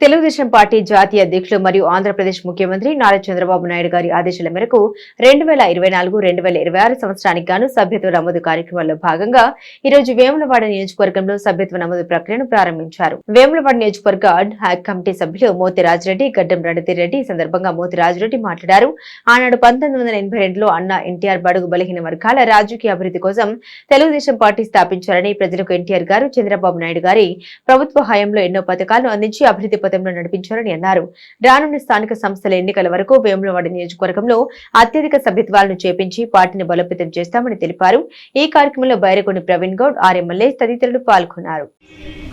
Telugu Desam party జాతీయ అధ్యక్షులు మరియు ఆంధ్రప్రదేశ్ ముఖ్యమంత్రి నారా చంద్రబాబు నాయుడు గారి ఆదేశాల మేరకు 2024-2026 సంవత్సరానికి గాను సభ్యత్వ నమోదు కార్యక్రమంలో భాగంగా ఈ రోజు వేములవాడ నియోజకవర్గంలో సభ్యత్వ నమోదు ప్రక్రియను ప్రారంభించారు. వేములవాడ నియోజకవర్గ అడ్ హాక్ కమిటీ సభ్యులు మోతి రాజిరెడ్డి, గడ్డం రణధీర్ ఈ సందర్భంగా మోతి రాజిరెడ్డి మాట్లాడారు. ఆనాడు 1982లో అన్న ఎన్టీఆర్ బడుగు బలహీన వర్గాల రాజకీయ అభివృద్ధి కోసం తెలుగుదేశం పార్టీ స్థాపించారని, ప్రజలకు ఎన్టీఆర్ గారు చంద్రబాబు నాయుడు గారి ప్రభుత్వ హయాంలో ఎన్నో పథకాలను అందించి అభివృద్ధి పథంలో నడిపించారని అన్నారు. రానున్న స్థానిక సంస్థల ఎన్నికల వరకు వేములవాడ నియోజకవర్గంలో అత్యధిక సభ్యత్వాలను చేపించి పార్టీని బలోపేతం చేస్తామని తెలిపారు. ఈ కార్యక్రమంలో బైరగొండి ప్రవీణ్ గౌడ్, ఆర్ఎంఎల్ఏ తదితరులు పాల్గొన్నారు.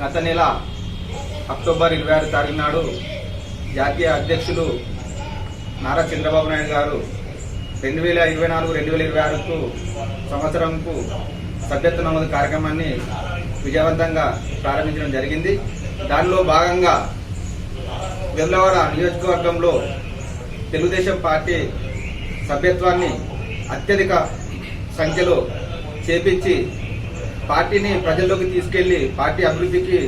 గత నెల అక్టోబర్ 26 తారీఖు నాడు జాతీయ అధ్యక్షులు నారా చంద్రబాబు నాయుడు గారు 2024-2026 సంవత్సరంకు సభ్యత్వ నమోదు కార్యక్రమాన్ని విజయవంతంగా ప్రారంభించడం జరిగింది. దానిలో భాగంగా వేములవాడ నియోజకవర్గంలో తెలుగుదేశం పార్టీ సభ్యత్వాన్ని అత్యధిక సంఖ్యలో చేపించి పార్టీని ప్రజల్లోకి తీసుకెళ్లి పార్టీ అభివృద్ధికి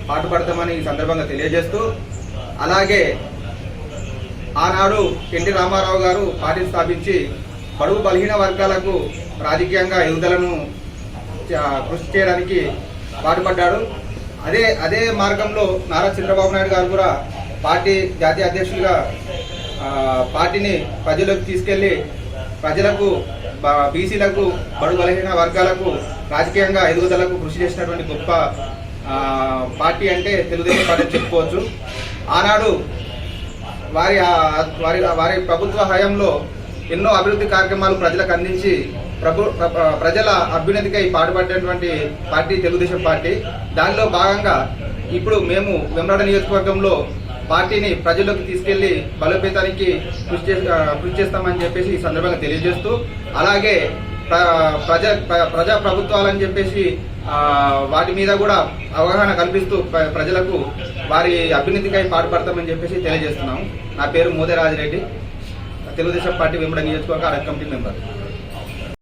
పాటుపడతామని ఈ సందర్భంగా తెలియజేస్తూ, అలాగే ఆనాడు ఎన్టీ రామారావు గారు పార్టీని స్థాపించి బడుగు బలహీన వర్గాలకు రాజకీయంగా ఎదుగుదలను కృషి చేయడానికి పాటుపడ్డాడు. అదే మార్గంలో నారా చంద్రబాబు నాయుడు గారు కూడా పార్టీ జాతీయ అధ్యక్షులుగా పార్టీని ప్రజలకు తీసుకెళ్లి ప్రజలకు, బీసీలకు, బడుగు బలహీన వర్గాలకు రాజకీయంగా ఎదుగుదలకు కృషి చేసినటువంటి గొప్ప పార్టీ అంటే తెలుగుదేశం పార్టీ చెప్పుకోవచ్చు. ఆనాడు వారి ప్రభుత్వ హయాంలో ఎన్నో అభివృద్ధి కార్యక్రమాలు ప్రజలకు అందించి ప్రజల అభ్యున్నతికై పాటుపడినటువంటి పార్టీ తెలుగుదేశం పార్టీ. దానిలో భాగంగా ఇప్పుడు మేము వేములవాడ నియోజకవర్గంలో పార్టీని ప్రజల్లోకి తీసుకెళ్లి బలోపేతానికి కృషి చేస్తామని చెప్పేసి ఈ సందర్భంగా తెలియజేస్తూ, అలాగే ప్రజా ప్రభుత్వాలని చెప్పేసి వాటి మీద కూడా అవగాహన కల్పిస్తూ ప్రజలకు వారి అభ్యున్నతికై పాటుపడతామని చెప్పేసి తెలియజేస్తున్నాము. నా పేరు మోతి రాజిరెడ్డి, తెలుగుదేశం పార్టీ వేములవాడ నియోజకవర్గ అడ్ కమిటీ మెంబర్.